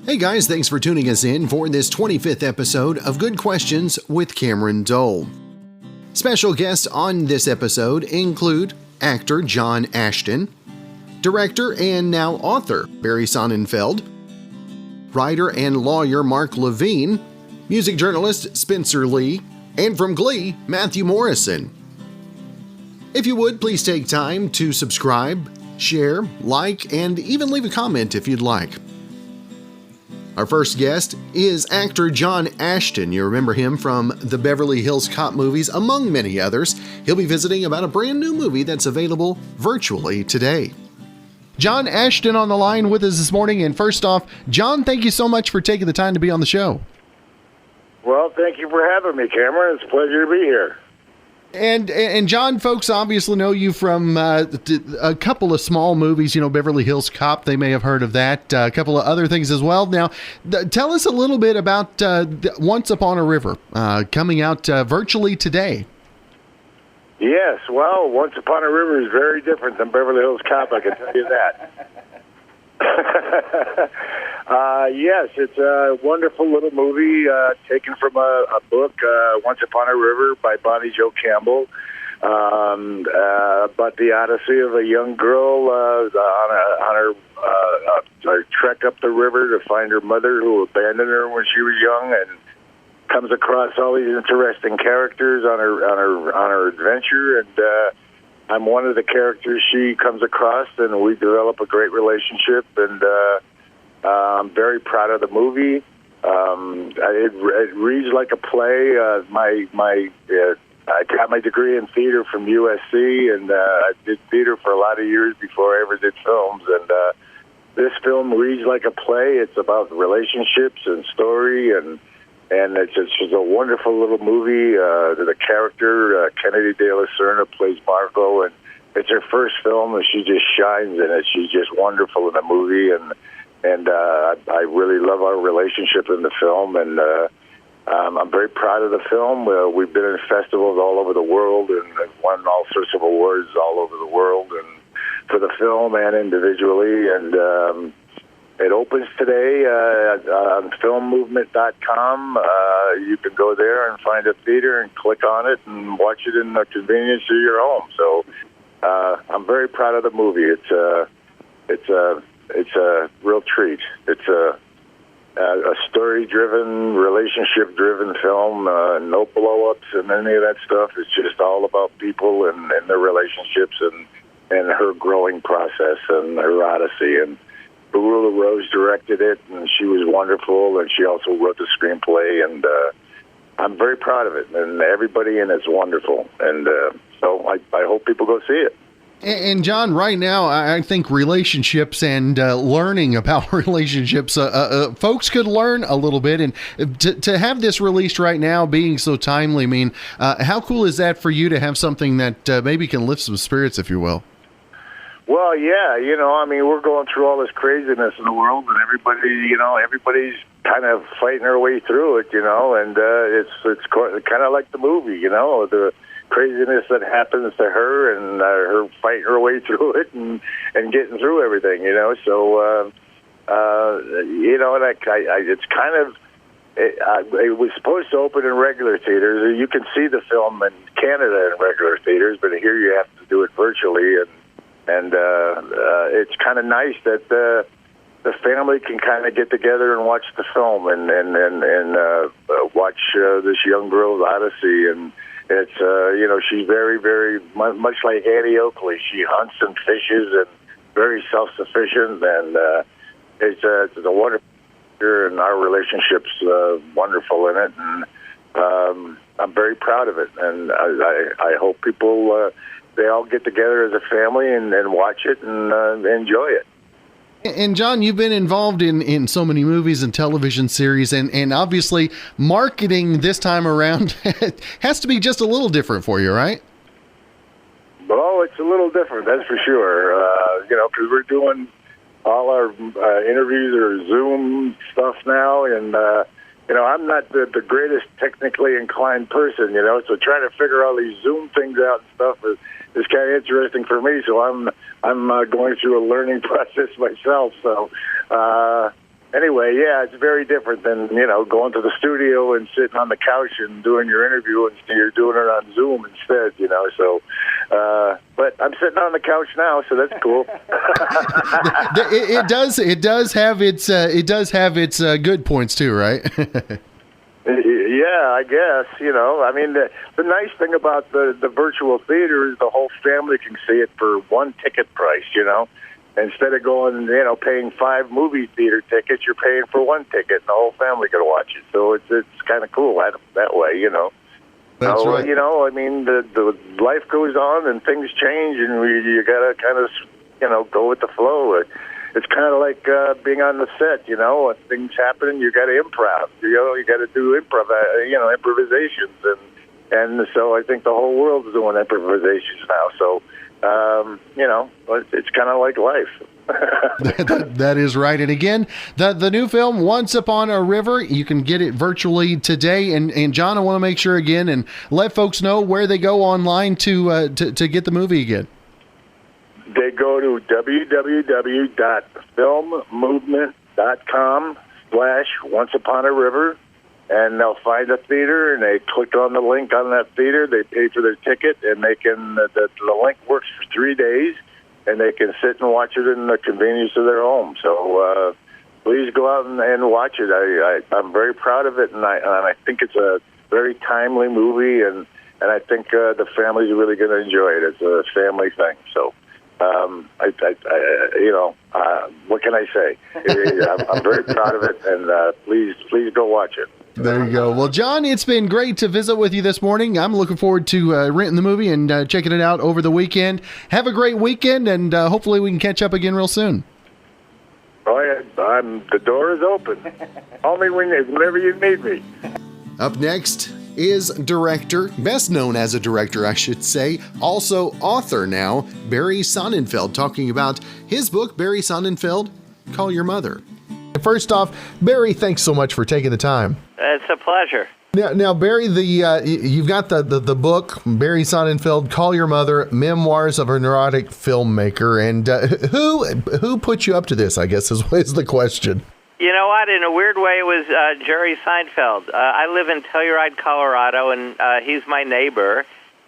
Hey guys, thanks for tuning us in for this 25th episode of Good Questions with Cameron Dole. Special guests on this episode include actor John Ashton, director and now author Barry Sonnenfeld, writer and lawyer Mark Levine, music journalist Spencer Leigh, and from GLEE, Matthew Morrison. If you would, please take time to subscribe, share, like, and even leave a comment if you'd like. Our first guest is actor John Ashton. You remember him from the Beverly Hills Cop movies, among many others. He'll be visiting about a brand new movie that's available virtually today. John Ashton on the line with us this morning. And first off, John, thank you so much for taking the time to be on the show. Well, thank you for having me, Cameron. It's a pleasure to be here. And John, folks obviously know you from a couple of small movies, Beverly Hills Cop. They may have heard of that. A couple of other things as well. Now, tell us a little bit about Once Upon a River coming out virtually today. Yes, well, Once Upon a River is very different than Beverly Hills Cop, I can tell you that. Yes, it's a wonderful little movie taken from a book, Once Upon a River by Bonnie Jo Campbell, about the odyssey of a young girl on her trek up the river to find her mother who abandoned her when she was young, and comes across all these interesting characters on her adventure, and I'm one of the characters she comes across, and we develop a great relationship, and I'm very proud of the movie. It reads like a play. I got my degree in theater from USC, and I did theater for a lot of years before I ever did films, and this film reads like a play. It's about relationships and story, and it's just a wonderful little movie. The character, Kennedy De La Serna, plays Margot, and it's her first film, and she just shines in it. She's just wonderful in the movie, and I really love our relationship in the film, and I'm very proud of the film. We've been in festivals all over the world and won all sorts of awards all over the world, and for the film and individually, and it opens today on filmmovement.com. You can go there and find a theater and click on it and watch it in the convenience of your home. So I'm very proud of the movie. It's a real treat. It's a story-driven, relationship-driven film. No blow-ups and any of that stuff. It's just all about people and their relationships and her growing process and her odyssey. And Barula Rose directed it, and she was wonderful, and she also wrote the screenplay, and I'm very proud of it, and everybody in it's wonderful, and so I hope people go see it. And John, right now, I think relationships and learning about relationships, folks could learn a little bit, and to have this released right now being so timely, I mean, how cool is that for you to have something that maybe can lift some spirits, if you will? Well, yeah, we're going through all this craziness in the world, and everybody's kind of fighting their way through it, and it's kind of like the movie, the craziness that happens to her, and her fighting her way through it and getting through everything, so, it's kind of, it was supposed to open in regular theaters. You can see the film in Canada in regular theaters, but here you have to do it virtually, and it's kind of nice that the family can kind of get together and watch the film and watch this young girl's odyssey. And it's she's very, very much like Annie Oakley. She hunts and fishes and very self-sufficient, and it's a wonderful picture, and our relationship's wonderful in it, and I'm very proud of it, and I hope people. They all get together as a family and watch it and enjoy it. And John, you've been involved in so many movies and television series, and obviously marketing this time around has to be just a little different for you, right? Well, it's a little different, that's for sure. Because we're doing all our interviews or Zoom stuff now, and I'm not the greatest technically inclined person, so trying to figure all these Zoom things out and stuff is kind of interesting for me. So I'm going through a learning process myself. So anyway, yeah, it's very different than, going to the studio and sitting on the couch and doing your interview, and you're doing it on Zoom instead, so, but I'm sitting on the couch now, so that's cool. It does have its good points too, right? Yeah, I guess, I mean, the nice thing about the virtual theater is the whole family can see it for one ticket price, Instead of going, paying 5 movie theater tickets, you're paying for one ticket, and the whole family can watch it. So it's kind of cool that way, That's so, right. I mean, the life goes on and things change, and you got to kind of, go with the flow. It's kind of like being on the set, when things happen, you got to improv. You got to do improvisations, and so I think the whole world's doing improvisations now. So. It's kind of like life. That is right. And again, the new film, Once Upon a River, you can get it virtually today. And John, I want to make sure again and let folks know where they go online to get the movie again. They go to www.filmmovement.com/OnceUponARiver, and they'll find a theater, and they click on the link on that theater. They pay for their ticket, and they can. The link works for 3 days, and they can sit and watch it in the convenience of their home. So please go out and watch it. I'm very proud of it, and I think it's a very timely movie, and I think the family's really going to enjoy it. It's a family thing. So. What can I say? I'm very proud of it, and please go watch it. There you go. Well, John, it's been great to visit with you this morning. I'm looking forward to renting the movie and checking it out over the weekend. Have a great weekend, and hopefully we can catch up again real soon. Oh, yeah, the door is open. Call me whenever you need me. Up next is director, best known as a director, I should say, also author now, Barry Sonnenfeld, talking about his book, Barry Sonnenfeld, Call Your Mother. First off, Barry, thanks so much for taking the time. It's a pleasure. Now, Barry, you've got the book, Barry Sonnenfeld, Call Your Mother, Memoirs of a Neurotic Filmmaker, and who put you up to this, I guess, is the question. You know what? In a weird way, it was Jerry Seinfeld. I live in Telluride, Colorado, and he's my neighbor.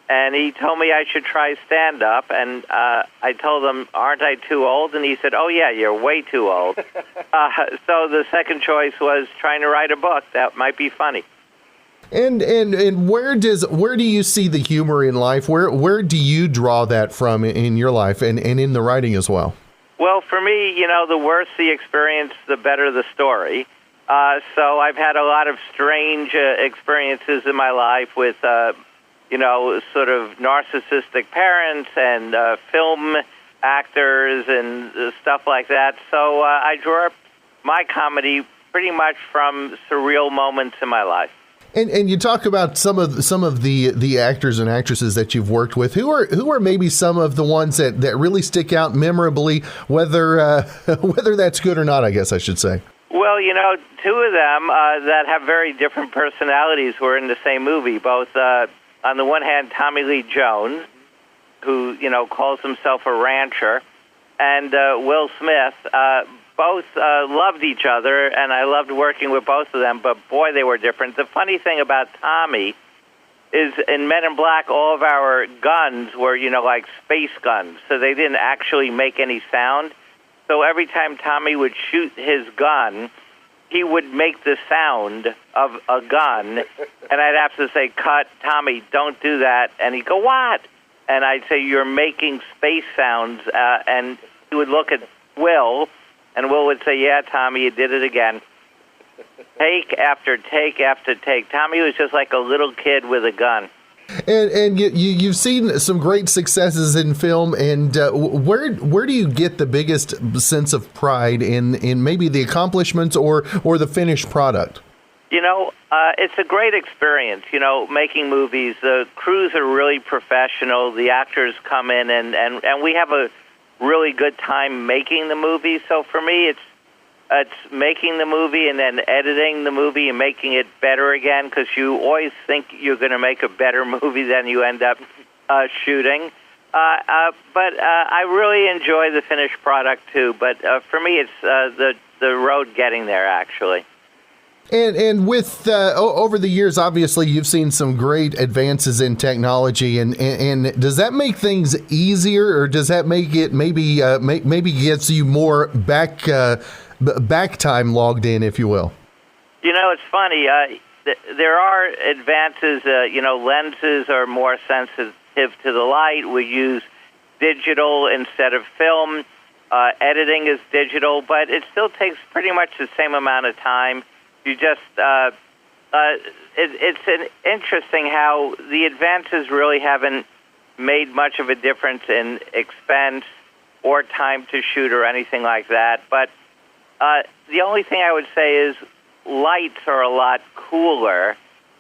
And he told me I should try stand-up, and I told him, aren't I too old? And he said, oh, yeah, you're way too old. So the second choice was trying to write a book. That might be funny. And where do you see the humor in life? Where do you draw that from in your life and in the writing as well? Well, for me, the worse the experience, the better the story. So I've had a lot of strange experiences in my life with sort of narcissistic parents and film actors and stuff like that. So I draw up my comedy pretty much from surreal moments in my life. And you talk about some of the actors and actresses that you've worked with. Who are maybe some of the ones that really stick out memorably, whether that's good or not, I guess I should say. Well, two of them that have very different personalities were in the same movie. Both on the one hand, Tommy Lee Jones, who calls himself a rancher, and Will Smith. Both loved each other, and I loved working with both of them, but boy, they were different. The funny thing about Tommy is in Men in Black, all of our guns were, like space guns, so they didn't actually make any sound. So every time Tommy would shoot his gun, he would make the sound of a gun, and I'd have to say, cut, Tommy, don't do that. And he'd go, what? And I'd say, you're making space sounds, and he would look at Will, and Will would say, yeah, Tommy, you did it again. Take after take after take. Tommy was just like a little kid with a gun. And you've seen some great successes in film, and where do you get the biggest sense of pride in maybe the accomplishments or the finished product? It's a great experience, making movies. The crews are really professional. The actors come in, and we have a really good time making the movie. So for me, it's making the movie and then editing the movie and making it better again, because you always think you're going to make a better movie than you end up shooting. But I really enjoy the finished product too. But for me, it's the the road getting there, actually. And with over the years, obviously, you've seen some great advances in technology, and does that make things easier, or does that make it maybe gets you more back time logged in, if you will? It's funny. There are advances. Lenses are more sensitive to the light. We use digital instead of film. Editing is digital, but it still takes pretty much the same amount of time. You just, it's interesting how the advances really haven't made much of a difference in expense or time to shoot or anything like that. But the only thing I would say is lights are a lot cooler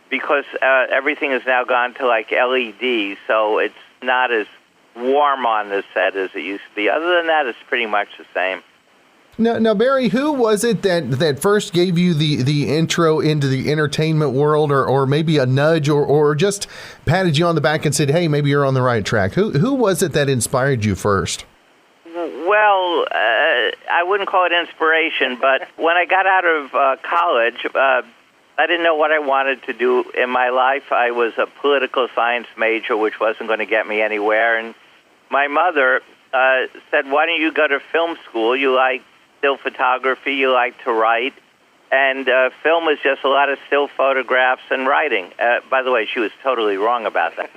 because everything has now gone to like LED, so it's not as warm on the set as it used to be. Other than that, it's pretty much the same. Now, Barry, who was it that first gave you the intro into the entertainment world, or maybe a nudge, or just patted you on the back and said, hey, maybe you're on the right track? Who was it that inspired you first? Well, I wouldn't call it inspiration, but when I got out of college, I didn't know what I wanted to do in my life. I was a political science major, which wasn't going to get me anywhere. And my mother said, why don't you go to film school? You like still photography, you like to write, and film is just a lot of still photographs and writing. By the way, she was totally wrong about that.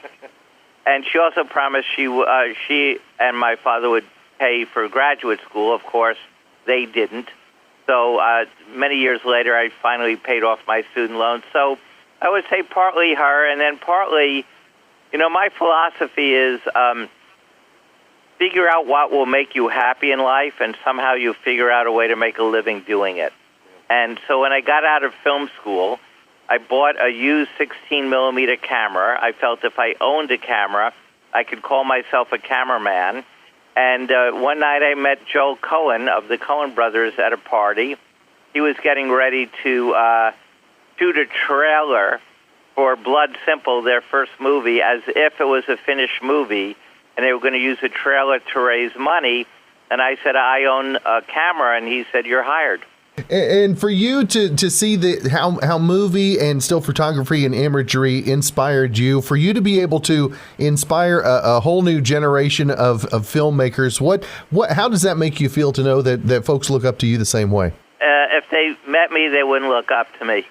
And she also promised she and my father would pay for graduate school. Of course, they didn't. So many years later, I finally paid off my student loans. So I would say partly her, and then partly, my philosophy is figure out what will make you happy in life, and somehow you figure out a way to make a living doing it. And so when I got out of film school, I bought a used 16-millimeter camera. I felt if I owned a camera, I could call myself a cameraman. And one night I met Joel Cohen of the Coen brothers at a party. He was getting ready to shoot a trailer for Blood Simple, their first movie, as if it was a finished movie, and they were going to use a trailer to raise money. And I said, I own a camera, and he said, you're hired. And for you to see how movie and still photography and imagery inspired you, for you to be able to inspire a whole new generation of filmmakers, how does that make you feel to know that folks look up to you the same way? If they met me, they wouldn't look up to me.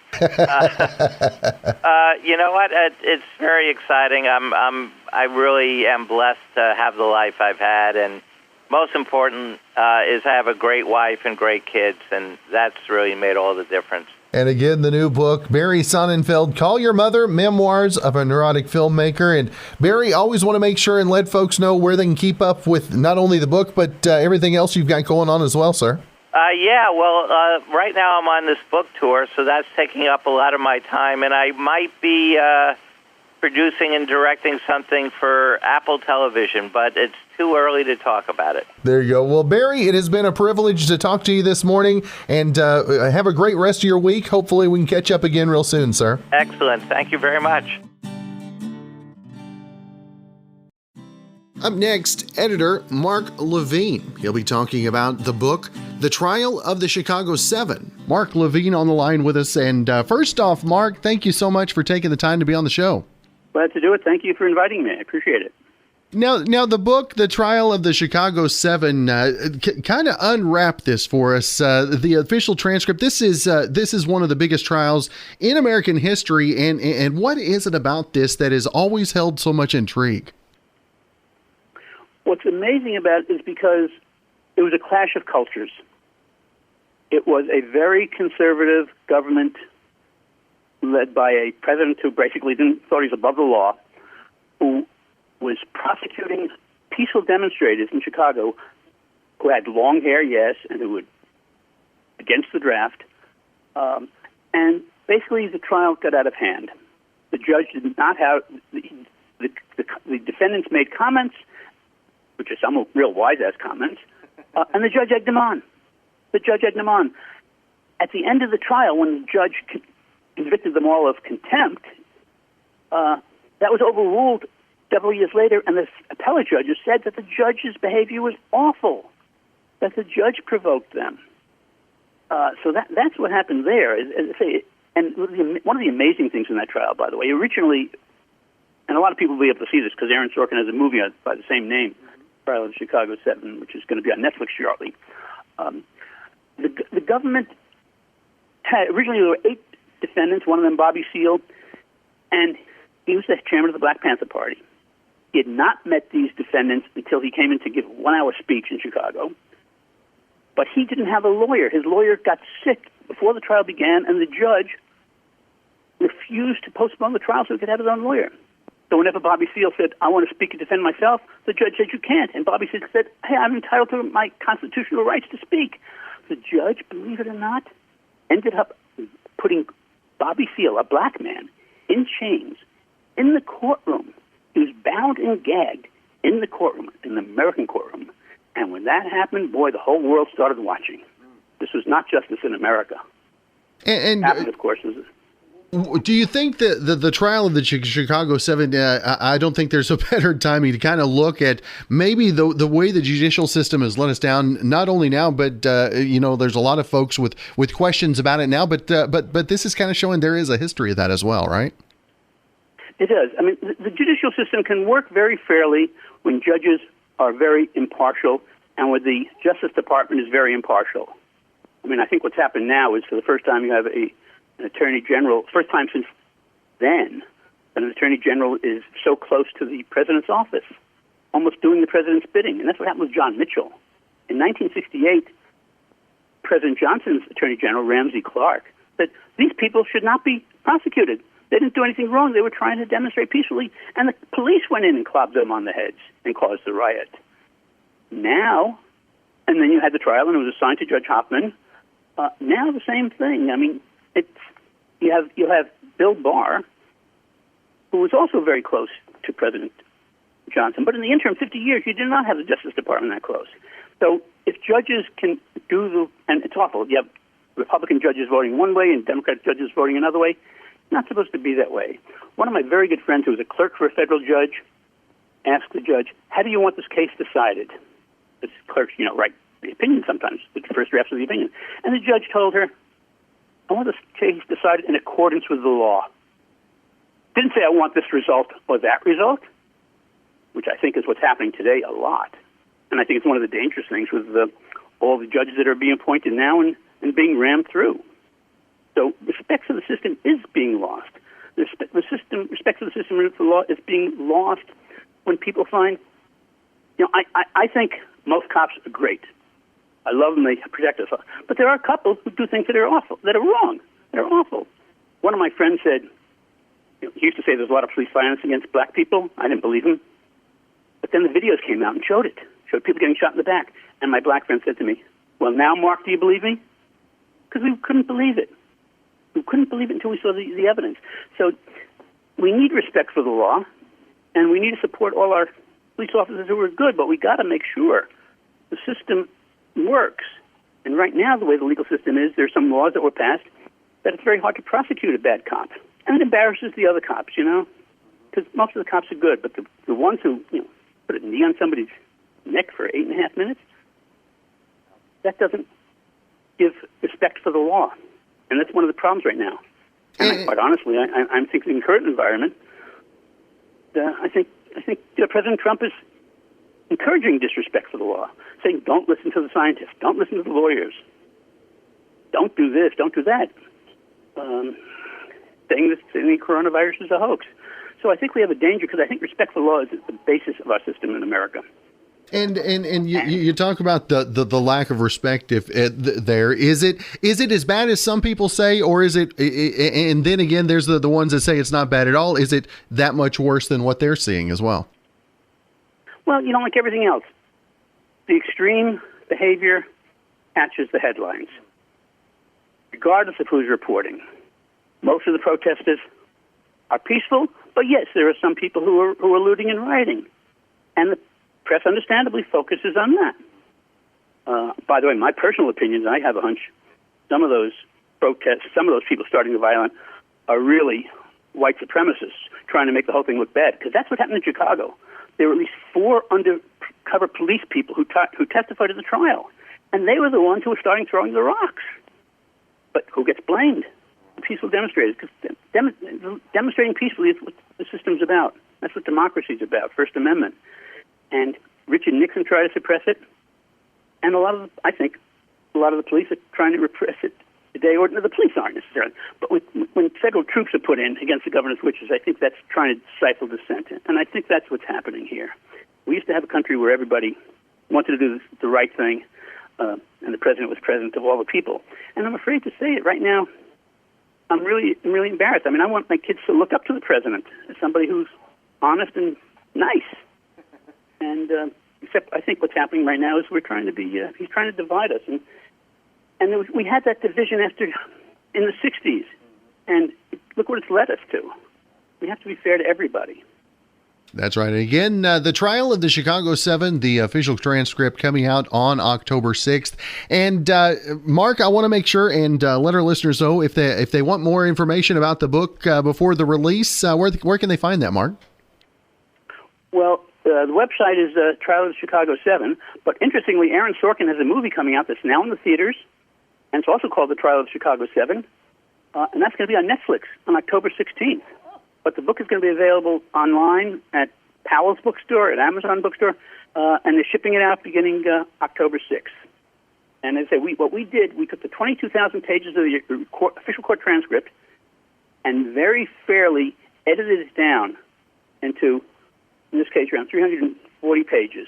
You know what? It's very exciting. I really am blessed to have the life I've had, and most important is I have a great wife and great kids, and that's really made all the difference. And again, the new book, Barry Sonnenfeld, Call Your Mother, Memoirs of a Neurotic Filmmaker. And Barry, always want to make sure and let folks know where they can keep up with not only the book, but everything else you've got going on as well, sir. Right now I'm on this book tour, so that's taking up a lot of my time, and I might be producing and directing something for Apple Television, but it's too early to talk about it. There you go. Well, Barry, it has been a privilege to talk to you this morning, and have a great rest of your week. Hopefully we can catch up again real soon, sir. Excellent. Thank you very much. Up next, editor Mark Levine. He'll be talking about the book, The Trial of the Chicago 7. Mark Levine on the line with us. And first off, Mark, thank you so much for taking the time to be on the show. Glad to do it. Thank you for inviting me. I appreciate it. Now the book, The Trial of the Chicago 7, kind of unwrap this for us. The official transcript. This is one of the biggest trials in American history. And what is it about this that has always held so much intrigue? What's amazing about it is because it was a clash of cultures. It was a very conservative government led by a president who basically thought he was above the law, who was prosecuting peaceful demonstrators in Chicago who had long hair, yes, and who were against the draft. And basically the trial got out of hand. The judge did not have, the defendants made comments, which are some real wise-ass comments, and the judge egged them on. At the end of the trial, when the judge convicted them all of contempt, that was overruled several years later, and the appellate judges said that the judge's behavior was awful, that the judge provoked them. So that's what happened there. As I say, and one of the amazing things in that trial, by the way, originally, and a lot of people will be able to see this because Aaron Sorkin has a movie by the same name, Trial of Chicago 7, which is going to be on Netflix shortly. The government had, originally there were 8 defendants, one of them Bobby Seale, and he was the chairman of the Black Panther Party. He had not met these defendants until he came in to give a 1-hour speech in Chicago. But he didn't have a lawyer. His lawyer got sick before the trial began, and the judge refused to postpone the trial so he could have his own lawyer. So whenever Bobby Seale said, I want to speak and defend myself, the judge said, you can't. And Bobby Seale said, hey, I'm entitled to my constitutional rights to speak. The judge, believe it or not, ended up putting Bobby Seale, a black man, in chains in the courtroom. He was bound and gagged in the courtroom, in the American courtroom. And when that happened, boy, the whole world started watching. This was not justice in America. And happened, of course, is do you think that the trial of the Chicago 7, I don't think there's a better timing to kind of look at maybe the way the judicial system has let us down, not only now, but, there's a lot of folks with questions about it now, but this is kind of showing there is a history of that as well, right? It does. I mean, the judicial system can work very fairly when judges are very impartial and when the Justice Department is very impartial. I mean, I think what's happened now is for the first time you have an attorney general, first time since then, that an attorney general is so close to the president's office, almost doing the president's bidding. And that's what happened with John Mitchell. In 1968, President Johnson's attorney general, Ramsey Clark, said these people should not be prosecuted. They didn't do anything wrong. They were trying to demonstrate peacefully. And the police went in and clubbed them on the heads and caused the riot. Now, and then you had the trial, and it was assigned to Judge Hoffman. Now the same thing. I mean, you have Bill Barr, who was also very close to President Johnson. But in the interim 50 years, you did not have the Justice Department that close. So if judges can and it's awful. You have Republican judges voting one way and Democrat judges voting another way. It's not supposed to be that way. One of my very good friends who was a clerk for a federal judge asked the judge, how do you want this case decided? This clerks, write the opinion sometimes, the first drafts of the opinion. And the judge told her, I want this case decided in accordance with the law. Didn't say I want this result or that result, which I think is what's happening today a lot. And I think it's one of the dangerous things with all the judges that are being appointed now and being rammed through. So respect for the system is being lost. Respect for the system and for law is being lost when people find, I think most cops are great. I love them, they protect us. But there are a couple who do things that are awful, that are wrong, that are awful. One of my friends said, he used to say there's a lot of police violence against black people. I didn't believe him. But then the videos came out and showed people getting shot in the back. And my black friend said to me, well, now, Mark, do you believe me? Because we couldn't believe it. We couldn't believe it until we saw the evidence. So we need respect for the law, and we need to support all our police officers who are good, but we got to make sure the system works. And right now, the way the legal system is, there's some laws that were passed that it's very hard to prosecute a bad cop. And it embarrasses the other cops, because most of the cops are good, but the ones who put a knee on somebody's neck for 8.5 minutes, that doesn't give respect for the law. And that's one of the problems right now. And quite honestly, I'm thinking in the current environment, I think President Trump is encouraging disrespect for the law, saying don't listen to the scientists, don't listen to the lawyers, don't do this, don't do that, saying the coronavirus is a hoax. So I think we have a danger because I think respect for the law is the basis of our system in America. And you talk about the lack of respect. If there is it as bad as some people say, or is it? And then again, there's the ones that say it's not bad at all. Is it that much worse than what they're seeing as well? Well, like everything else, the extreme behavior catches the headlines, regardless of who's reporting. Most of the protesters are peaceful, but yes, there are some people who are looting and rioting, and the press understandably focuses on that. By the way, my personal opinion, I have a hunch, some of those protests, some of those people starting the violence are really white supremacists trying to make the whole thing look bad, because that's what happened in Chicago. There were at least 4 undercover police people who testified at the trial, and they were the ones who were starting throwing the rocks. blamed the peaceful demonstrators, because demonstrating peacefully is what the system's about. That's what democracy's about, First Amendment. And Richard Nixon tried to suppress it, and I think a lot of the police are trying to repress it today, or the police aren't necessarily. But when federal troops are put in against the governor's wishes, I think that's trying to stifle dissent. And I think that's what's happening here. We used to have a country where everybody wanted to do the right thing, and the president was president of all the people. And I'm afraid to say it right now, I'm really embarrassed. I mean, I want my kids to look up to the president as somebody who's honest and nice. And except I think what's happening right now is he's trying to divide us. And we had that division in the 60s, and look what it's led us to. We have to be fair to everybody. That's right. And again, the trial of the Chicago 7, the official transcript coming out on October 6th. And Mark, I want to make sure and let our listeners know if they want more information about the book before the release, where can they find that, Mark? Well, the website is Trial of the Chicago 7, but interestingly, Aaron Sorkin has a movie coming out that's now in the theaters, and it's also called The Trial of the Chicago 7, and that's going to be on Netflix on October 16th. But the book is going to be available online at Powell's Bookstore, at Amazon Bookstore, and they're shipping it out beginning October 6th. And as I say, what we did, we took the 22,000 pages of the official court transcript and very fairly edited it down into, in this case, around 340 pages.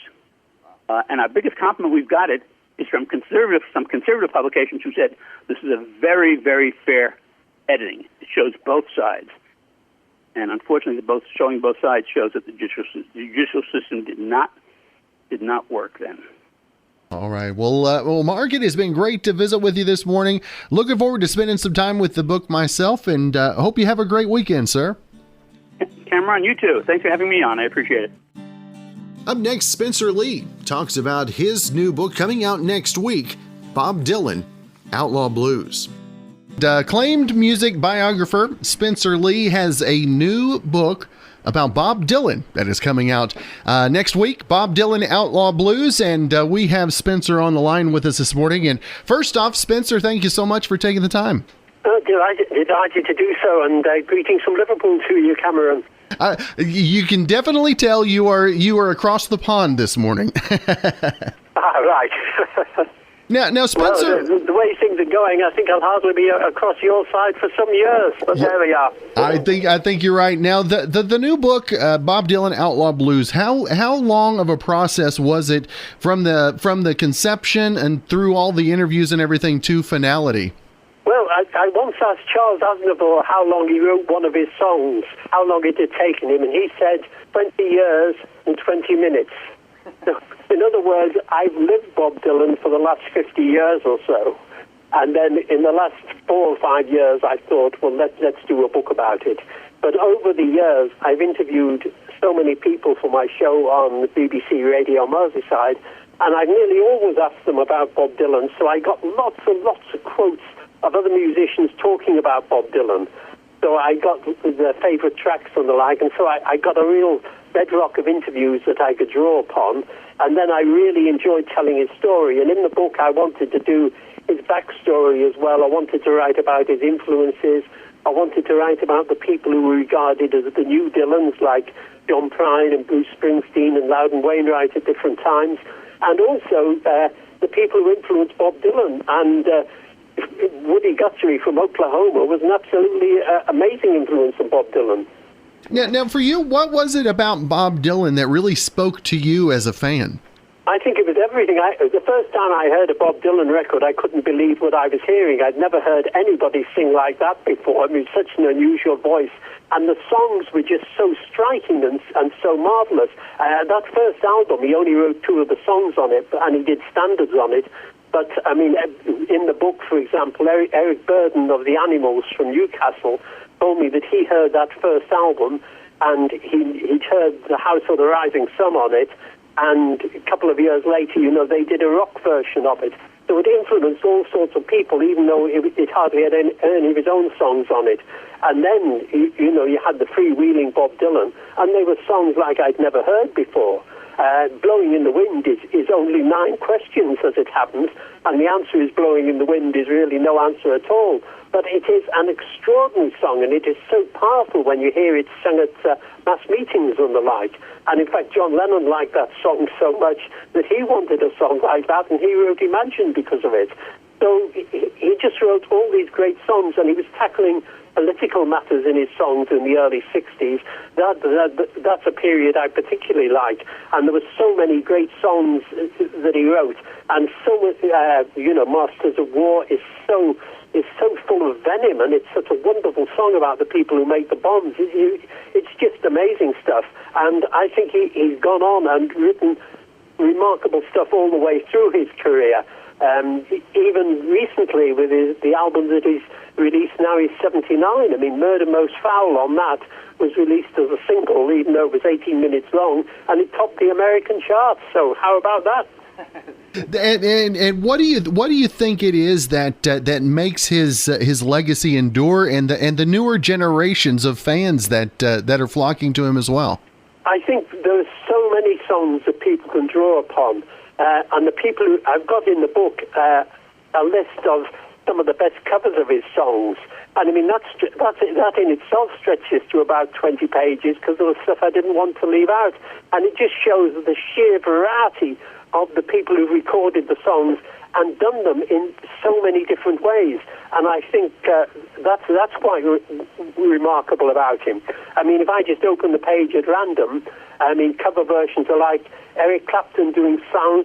And our biggest compliment we've got is from some conservative publications who said this is a very, very fair editing. It shows both sides. And unfortunately, showing both sides shows that the judicial system did not work then. All right. Well, Mark, it has been great to visit with you this morning. Looking forward to spending some time with the book myself, and hope you have a great weekend, sir. Cameron, you too. Thanks for having me on. I appreciate it. Up next, Spencer Leigh talks about his new book coming out next week, Bob Dylan, Outlaw Blues. Acclaimed music biographer Spencer Leigh has a new book about Bob Dylan that is coming out next week, Bob Dylan, Outlaw Blues, and we have Spencer on the line with us this morning. And first off, Spencer, thank you so much for taking the time. Delighted to do so, and greetings from Liverpool to you, Cameron. You can definitely tell you are across the pond this morning. Right. Now, Spencer. Well, the way things are going, I think I'll hardly be across your side for some years. But there we are. I think you're right. Now, the new book, Bob Dylan, Outlaw Blues. How long of a process was it from the conception and through all the interviews and everything to finality? Well, I once asked Charles Aznavour how long he wrote one of his songs, how long it had taken him, and he said 20 years and 20 minutes. In other words, I've lived Bob Dylan for the last 50 years or so. And then in the last 4 or 5 years, I thought, well, let's do a book about it. But over the years, I've interviewed so many people for my show on the BBC Radio Merseyside, and I've nearly always asked them about Bob Dylan. So I got lots and lots of quotes of other musicians talking about Bob Dylan. So I got their favourite tracks and the like, and so I got a real bedrock of interviews that I could draw upon. And then I really enjoyed telling his story. And in the book, I wanted to do his backstory as well. I wanted to write about his influences. I wanted to write about the people who were regarded as the new Dylans, like John Prine and Bruce Springsteen and Loudon Wainwright at different times. And also the people who influenced Bob Dylan. And Woody Guthrie from Oklahoma was an absolutely amazing influence on Bob Dylan. Now, for you, what was it about Bob Dylan that really spoke to you as a fan? I think it was everything. The first time I heard a Bob Dylan record, I couldn't believe what I was hearing. I'd never heard anybody sing like that before. I mean, such an unusual voice. And the songs were just so striking and so marvelous. That first album, he only wrote 2 of the songs on it, and he did standards on it. But, I mean, in the book, for example, Eric Burden of The Animals from Newcastle told me that he heard that first album, and he'd heard The House of the Rising Sun on it, and a couple of years later, they did a rock version of it. So it influenced all sorts of people, even though it hardly had any of his own songs on it. And then, you had the freewheeling Bob Dylan, and they were songs like I'd never heard before. Blowing in the Wind is only 9 questions as it happens, and the answer is Blowing in the Wind is really no answer at all. But it is an extraordinary song, and it is so powerful when you hear it sung at mass meetings and the like. And in fact, John Lennon liked that song so much that he wanted a song like that, and he wrote Imagine because of it. So he just wrote all these great songs, and he was tackling political matters in his songs in the early 60s. That's a period I particularly like. And there were so many great songs that he wrote. And so, Masters of War is so full of venom, and it's such a wonderful song about the people who make the bombs. It's just amazing stuff. And I think he's gone on and written remarkable stuff all the way through his career. Even recently with the album that he's released now, he's 79. I mean, Murder Most Foul on that was released as a single, even though it was 18 minutes long, and it topped the American charts. So how about that? And what do you think it is that makes his legacy endure, and the newer generations of fans that are flocking to him as well? I think there are so many songs that people can draw upon, and the people who I've got in the book a list of some of the best covers of his songs. And I mean, that in itself stretches to about 20 pages because there was stuff I didn't want to leave out. And it just shows the sheer variety of the people who recorded the songs and done them in so many different ways. And I think that's quite remarkable about him. I mean, if I just open the page at random, I mean, cover versions are like Eric Clapton doing sign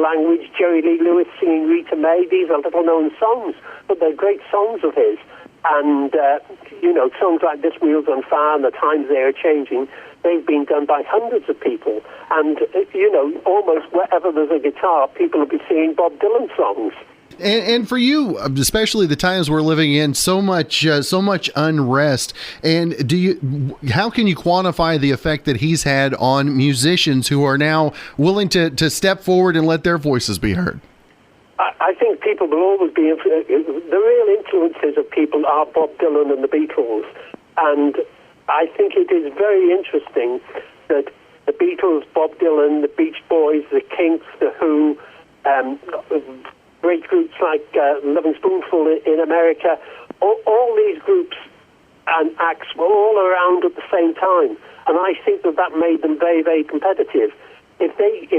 language, Jerry Lee Lewis singing Rita May. These are little-known songs, but they're great songs of his. And, songs like This Wheel's on Fire and The Times They Are Changing, they've been done by hundreds of people. And, almost wherever there's a guitar, people will be singing Bob Dylan songs. And for you, especially the times we're living in, so much unrest. And how can you quantify the effect that he's had on musicians who are now willing to step forward and let their voices be heard? I think people will always be the real influences of people are Bob Dylan and the Beatles, and I think it is very interesting that the Beatles, Bob Dylan, the Beach Boys, the Kinks, the Who, great groups like Loving Spoonful in America, all these groups and acts were all around at the same time, and I think that made them very, very competitive. If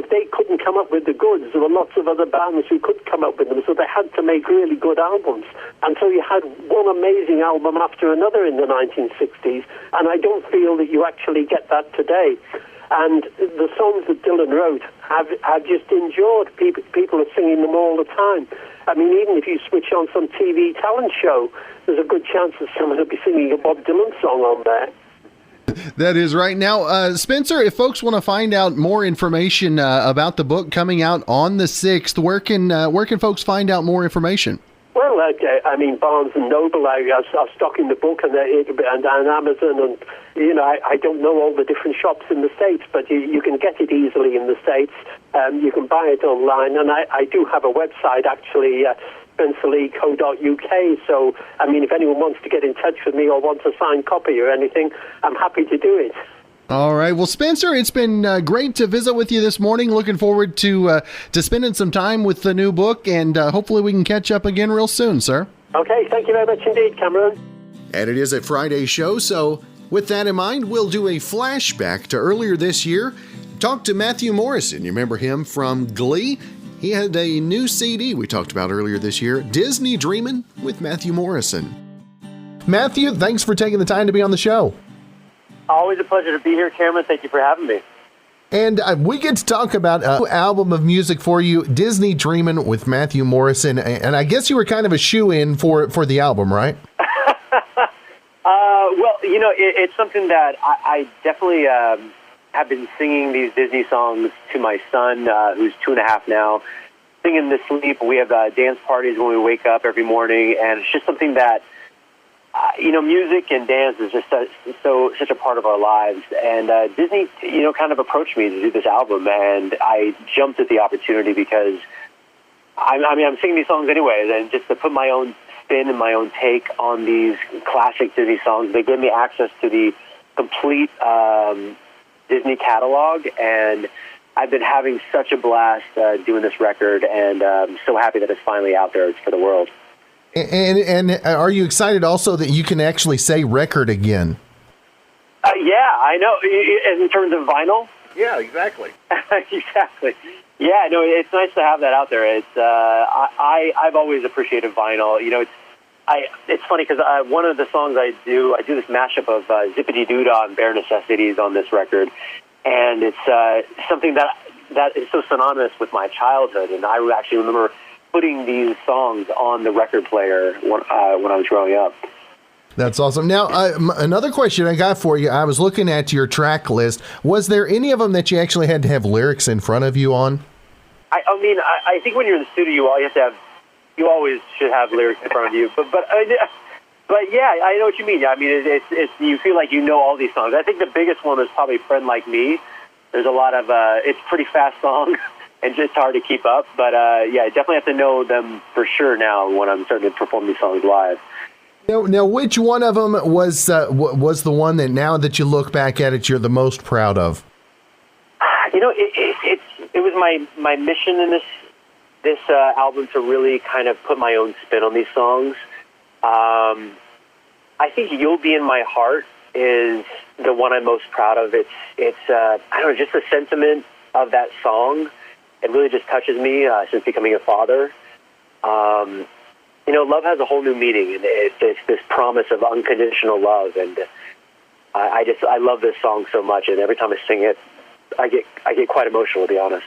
they couldn't come up with the goods, there were lots of other bands who could come up with them, so they had to make really good albums. And so you had one amazing album after another in the 1960s, and I don't feel that you actually get that today. And the songs that Dylan wrote have just endured. People are singing them all the time. I mean, even if you switch on some TV talent show, there's a good chance that someone will be singing a Bob Dylan song on there. That is right. Now, Spencer, if folks want to find out more information about the book coming out on the 6th, where can folks find out more information? Well, I mean, Barnes and Noble are stocking the book, and Amazon, and I don't know all the different shops in the States, but you can get it easily in the States. You can buy it online, and I do have a website actually. spencerlee.co.uk. So, I mean, if anyone wants to get in touch with me or wants a signed copy or anything, I'm happy to do it. All right. Well, Spencer, it's been great to visit with you this morning. Looking forward to spending some time with the new book, and hopefully we can catch up again real soon, sir. Okay. Thank you very much indeed, Cameron. And it is a Friday show, so with that in mind, we'll do a flashback to earlier this year. Talk to Matthew Morrison. You remember him from GLEE? He had a new CD we talked about earlier this year, Disney Dreamin' with Matthew Morrison. Matthew, thanks for taking the time to be on the show. Always a pleasure to be here, Cameron. Thank you for having me. And we get to talk about a new album of music for you, Disney Dreamin' with Matthew Morrison. And I guess you were kind of a shoe-in for the album, right? Well, it's something that I definitely have been singing these Disney songs to my son, who's 2.5 now, singing to sleep. We have dance parties when we wake up every morning, and it's just something that, music and dance is just such a part of our lives. And Disney, kind of approached me to do this album, and I jumped at the opportunity because, I'm singing these songs anyways, and just to put my own spin and my own take on these classic Disney songs, they gave me access to the complete Disney catalog, and I've been having such a blast doing this record, and I'm so happy that it's finally out there for the world. And are you excited also that you can actually say record again? Yeah, I know. In terms of vinyl? Yeah, exactly. Exactly. Yeah, no, it's nice to have that out there. It's I've always appreciated vinyl. You know, it's funny because one of the songs I do this mashup of Zippity Doodah and Bare Necessities on this record, and it's something that is so synonymous with my childhood. And I actually remember putting these songs on the record player when I was growing up. That's awesome. Now, another question I got for you. I was looking at your track list. Was there any of them that you actually had to have lyrics in front of you on? I mean, I think when you're in the studio, you always should have lyrics in front of you. But yeah, I know what you mean. I mean, it's you feel like you know all these songs. I think the biggest one is probably "Friend Like Me." There's a lot of it's a pretty fast song and just hard to keep up. But yeah, I definitely have to know them for sure now when I'm starting to perform these songs live. Now, which one of them was the one that now that you look back at it, you're the most proud of? You know, it was my mission in this album to really kind of put my own spin on these songs. I think "You'll Be in My Heart" is the one I'm most proud of. It's I don't know, just the sentiment of that song. It really just touches me since becoming a father. You know, love has a whole new meaning, and it's this promise of unconditional love, and I love this song so much, and every time I sing it, I get quite emotional, to be honest.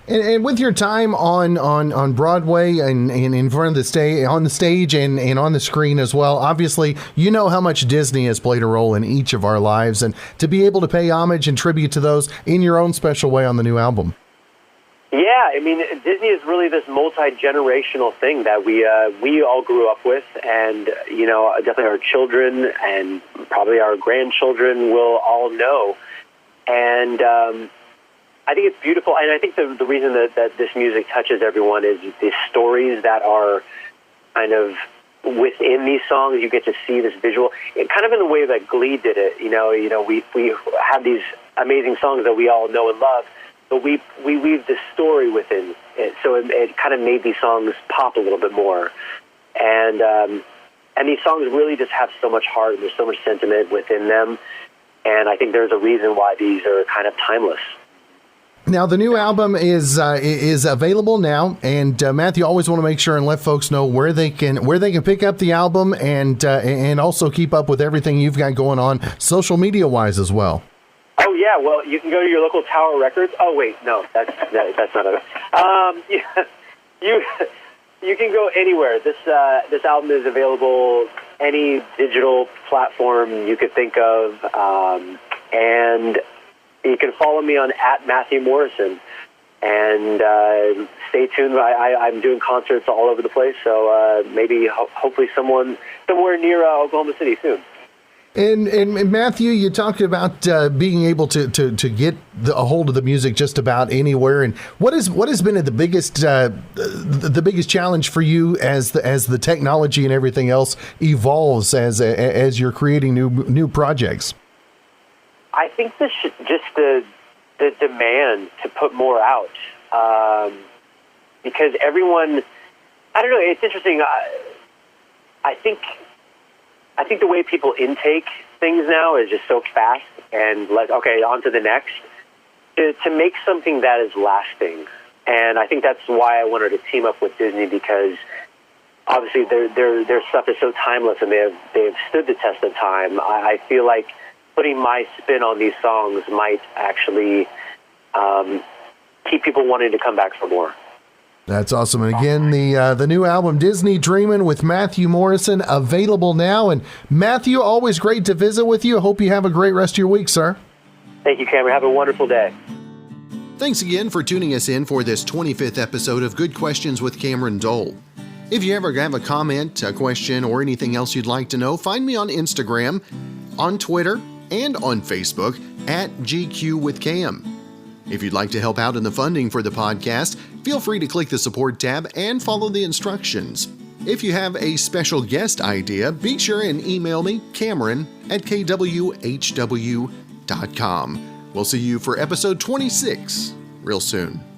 And with your time on Broadway and in front of the stage, on the stage and on the screen as well, obviously you know how much Disney has played a role in each of our lives, and to be able to pay homage and tribute to those in your own special way on the new album. Yeah, I mean, Disney is really this multi-generational thing that we all grew up with, and, you know, definitely our children and probably our grandchildren will all know. And I think it's beautiful, and I think the reason that this music touches everyone is the stories that are kind of within these songs. You get to see this visual, kind of in the way that GLEE did it. You know, we have these amazing songs that we all know and love, but we weave the story within it, so it kind of made these songs pop a little bit more. And these songs really just have so much heart, and there's so much sentiment within them, and I think there's a reason why these are kind of timeless. Now, the new album is available now, and Matthew, always want to make sure and let folks know where they can pick up the album, and also keep up with everything you've got going on social media wise as well. Oh yeah, well, you can go to your local Tower Records. Oh wait, no, that's not it. You can go anywhere. This album is available any digital platform you could think of, and you can follow me on @MatthewMorrison, and stay tuned. I'm doing concerts all over the place, so maybe hopefully someone somewhere near Oklahoma City soon. And Matthew, you talked about being able to get a hold of the music just about anywhere. And what has been the biggest challenge for you as the technology and everything else evolves as you're creating new projects? I think just the demand to put more out, because everyone, I don't know, it's interesting. I think the way people intake things now is just so fast, and okay, on to the next. To make something that is lasting, and I think that's why I wanted to team up with Disney, because obviously their stuff is so timeless, and they've stood the test of time. I feel like putting my spin on these songs might actually keep people wanting to come back for more. That's awesome. And again, the new album, Disney Dreamin' with Matthew Morrison, available now. And Matthew, always great to visit with you. I hope you have a great rest of your week, sir. Thank you, Cameron. Have a wonderful day. Thanks again for tuning us in for this 25th episode of Good Questions with Cameron Dole. If you ever have a comment, a question, or anything else you'd like to know, find me on Instagram, on Twitter, and on Facebook @GQWithCam. If you'd like to help out in the funding for the podcast, feel free to click the support tab and follow the instructions. If you have a special guest idea, be sure and email me, Cameron, @kwhw.com. We'll see you for episode 26 real soon.